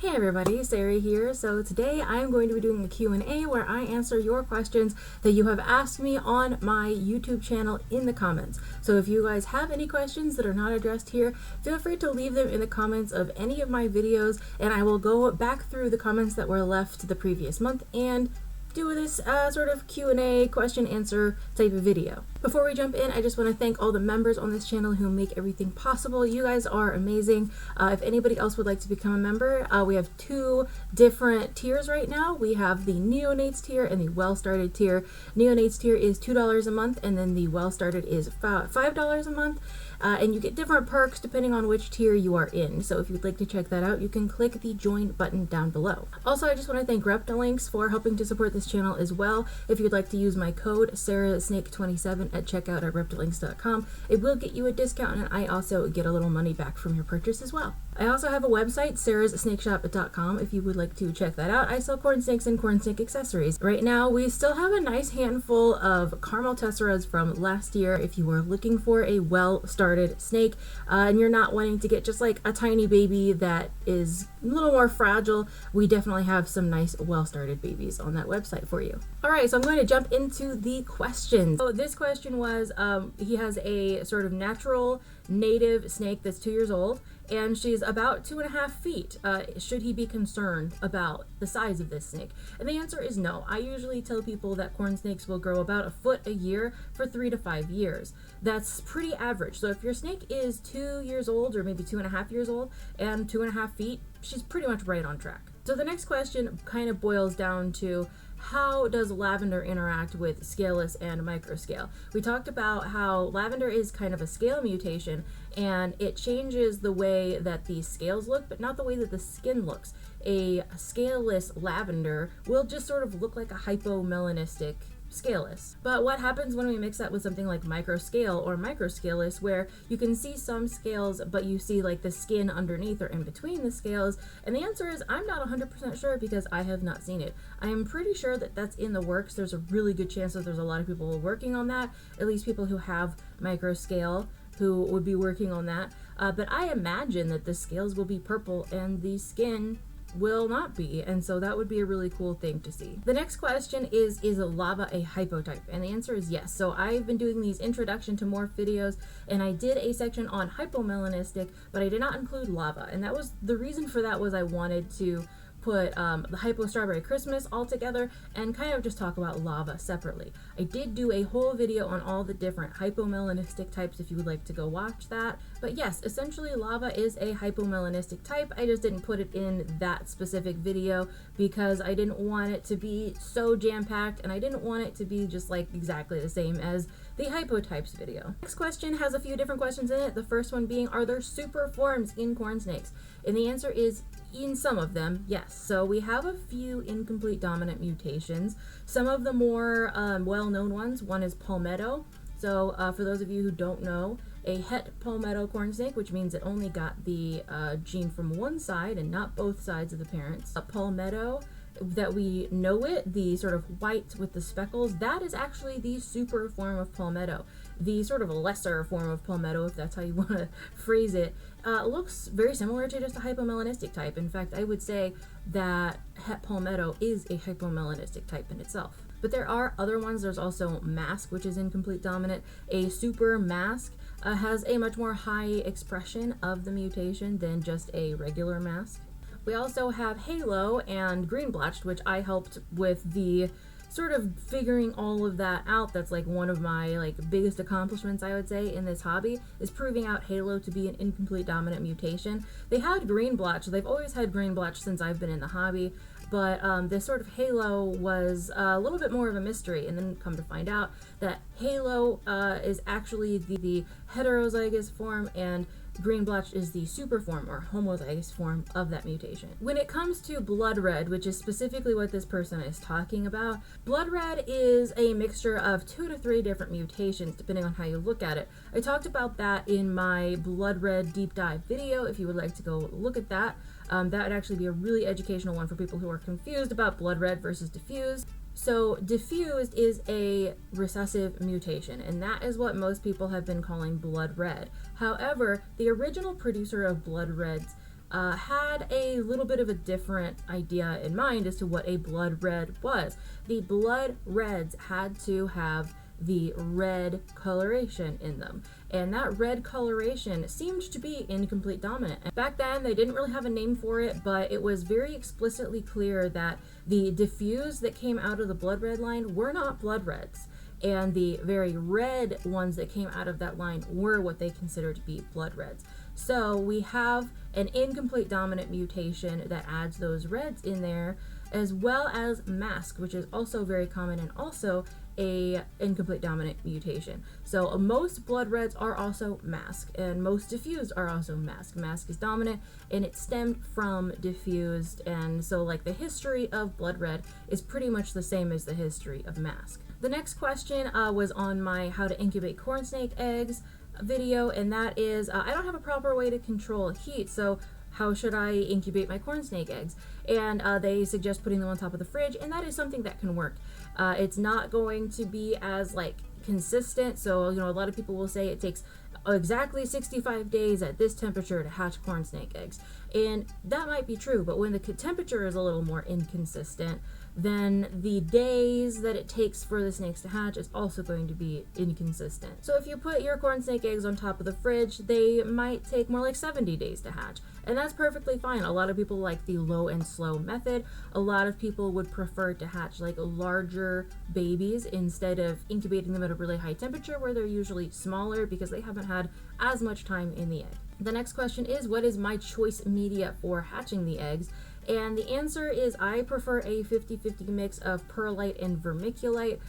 Hey everybody, Sarah here. So today I'm going to be doing a Q&A where I answer your questions that you have asked me on my YouTube channel in the comments. So if you guys have any questions that are not addressed here, feel free to leave them in the comments of any of my videos and I will go back through the comments that were left the previous month and do this sort of Q&A question answer type of video. Before we jump in, I just want to thank all the members on this channel who make everything possible. You guys are amazing. If anybody else would like to become a member, we have two different tiers right now. We have the neonates tier and the well-started tier. Neonates tier is $2 a month and then the well-started is $5 a month. And you get different perks depending on which tier you are in. So if you'd like to check that out, you can click the join button down below. Also, I just want to thank Reptilinks for helping to support this channel as well. If you'd like to use my code SarahSnake27 at checkout at reptilinks.com, it will get you a discount and I also get a little money back from your purchase as well. I also have a website, sarahssnakeshop.com, if you would like to check that out. I sell corn snakes and corn snake accessories. Right now, we still have a nice handful of caramel tesseras from last year if you are looking for a well-started snake and you're not wanting to get just like a tiny baby that is a little more fragile. We definitely have some nice well-started babies on that website for you. Alright, so I'm going to jump into the questions. So this question was, he has a sort of natural native snake that's 2 years old and she's about 2.5 feet. Should he be concerned about the size of this snake? And the answer is no. I usually tell people that corn snakes will grow about a foot a year for 3 to 5 years. That's pretty average. So if your snake is 2 years old or maybe 2.5 years old and 2.5 feet, she's pretty much right on track. So the next question kind of boils down to, how does lavender interact with scaleless and microscale? We talked about how lavender is kind of a scale mutation and it changes the way that the scales look, but not the way that the skin looks. A scaleless lavender will just sort of look like a hypomelanistic scaleless. But what happens when we mix that with something like microscale or microscaleless, where you can see some scales but you see like the skin underneath or in between the scales? And the answer is I'm not 100% sure because I have not seen it. I am pretty sure that that's in the works. There's a really good chance that there's a lot of people working on that, at least people who have microscale who would be working on that. But I imagine that the scales will be purple and the skin will not be, and so that would be a really cool thing to see. The next question is lava a hypotype? And the answer is yes. So I've been doing these introduction to morph videos and I did a section on hypomelanistic, but I did not include lava, and that was the reason for that was I wanted to put the Hypo Strawberry Christmas all together and kind of just talk about lava separately. I did do a whole video on all the different hypomelanistic types if you would like to go watch that. But yes, essentially lava is a hypomelanistic type. I just didn't put it in that specific video because I didn't want it to be so jam-packed and I didn't want it to be just like exactly the same as the hypotypes video. Next question has a few different questions in it. The first one being, are there super forms in corn snakes? And the answer is in some of them, yes. So we have a few incomplete dominant mutations. Some of the more well-known ones, one is palmetto. So for those of you who don't know, a het palmetto corn snake, which means it only got the gene from one side and not both sides of the parents. A palmetto that we know it, the sort of white with the speckles, that is actually the super form of palmetto. The sort of lesser form of palmetto, if that's how you want to phrase it, looks very similar to just a hypomelanistic type. In fact, I would say that het palmetto is a hypomelanistic type in itself. But there are other ones. There's also mask, which is incomplete dominant. A super mask has a much more high expression of the mutation than just a regular mask. We also have halo and green blotched, which I helped with the sort of figuring all of that out. That's like one of my biggest accomplishments, I would say, in this hobby, is proving out halo to be an incomplete dominant mutation. They had green blotch. They've always had green blotch since I've been in the hobby, but this sort of halo was a little bit more of a mystery, and then come to find out that halo is actually the heterozygous form and green blotch is the super form or homozygous form of that mutation. When it comes to blood red, which is specifically what this person is talking about, blood red is a mixture of 2 to 3 different mutations depending on how you look at it. I talked about that in my blood red deep dive video if you would like to go look at that. That would actually be a really educational one for people who are confused about blood red versus diffused. So diffused is a recessive mutation, and that is what most people have been calling blood red. However, the original producer of blood reds had a little bit of a different idea in mind as to what a blood red was. The blood reds had to have the red coloration in them, and that red coloration seemed to be incomplete dominant. And back then they didn't really have a name for it, but it was very explicitly clear that the diffuse that came out of the blood red line were not blood reds, and the very red ones that came out of that line were what they considered to be blood reds. So we have an incomplete dominant mutation that adds those reds in there, as well as mask, which is also very common and also a incomplete dominant mutation. So most blood reds are also mask, and most diffused are also mask. Mask is dominant and it stemmed from diffused, and so like the history of blood red is pretty much the same as the history of mask. The next question was on my how to incubate corn snake eggs video, and that is I don't have a proper way to control heat, so how should I incubate my corn snake eggs? And they suggest putting them on top of the fridge, and that is something that can work. It's not going to be as like consistent, so you know, a lot of people will say it takes exactly 65 days at this temperature to hatch corn snake eggs, and that might be true, but when the temperature is a little more inconsistent, then the days that it takes for the snakes to hatch is also going to be inconsistent. So if you put your corn snake eggs on top of the fridge, they might take more like 70 days to hatch, and that's perfectly fine. A lot of people like the low and slow method. A lot of people would prefer to hatch like larger babies instead of incubating them at a really high temperature where they're usually smaller because they haven't had as much time in the egg. The next question is, what is my choice media for hatching the eggs? And the answer is I prefer a 50-50 mix of perlite and vermiculite,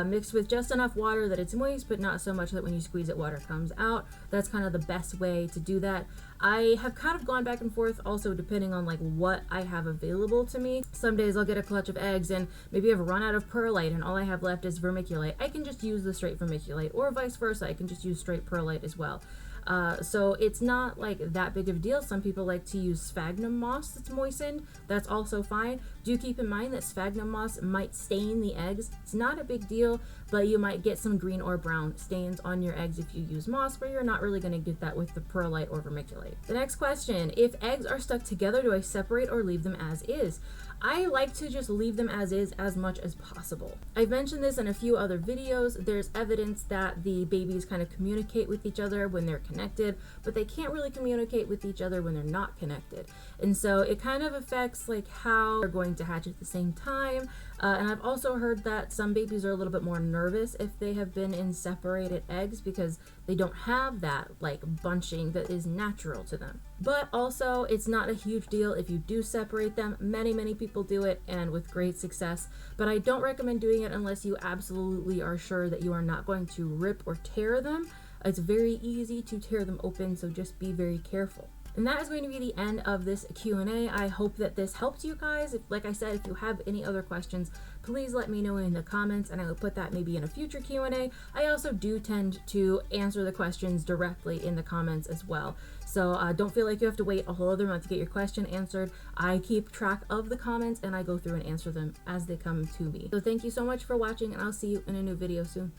mixed with just enough water that it's moist, but not so much that when you squeeze it, water comes out. That's kind of the best way to do that. I have kind of gone back and forth also depending on like what I have available to me. Some days I'll get a clutch of eggs and maybe I've run out of perlite and all I have left is vermiculite. I can just use the straight vermiculite, or vice versa. I can just use straight perlite as well. So it's not like that big of a deal. Some people like to use sphagnum moss that's moistened. That's also fine. Do keep in mind that sphagnum moss might stain the eggs. It's not a big deal, but you might get some green or brown stains on your eggs if you use moss, but you're not really going to get that with the perlite or vermiculite. The next question, if eggs are stuck together, do I separate or leave them as is? I like to just leave them as is as much as possible. I've mentioned this in a few other videos. There's evidence that the babies kind of communicate with each other when they're connected, but they can't really communicate with each other when they're not connected. And so it kind of affects like how they're going to hatch at the same time. And I've also heard that some babies are a little bit more nervous if they have been in separated eggs because they don't have that like bunching that is natural to them. But also it's not a huge deal if you do separate them. Many people do it and with great success, but I don't recommend doing it unless you absolutely are sure that you are not going to rip or tear them. It's very easy to tear them open, so just be very careful. And that is going to be the end of this Q&A. I hope that this helped you guys. Like I said, if you have any other questions, please let me know in the comments and I will put that maybe in a future Q&A. I also do tend to answer the questions directly in the comments as well. So don't feel like you have to wait a whole other month to get your question answered. I keep track of the comments and I go through and answer them as they come to me. So thank you so much for watching, and I'll see you in a new video soon.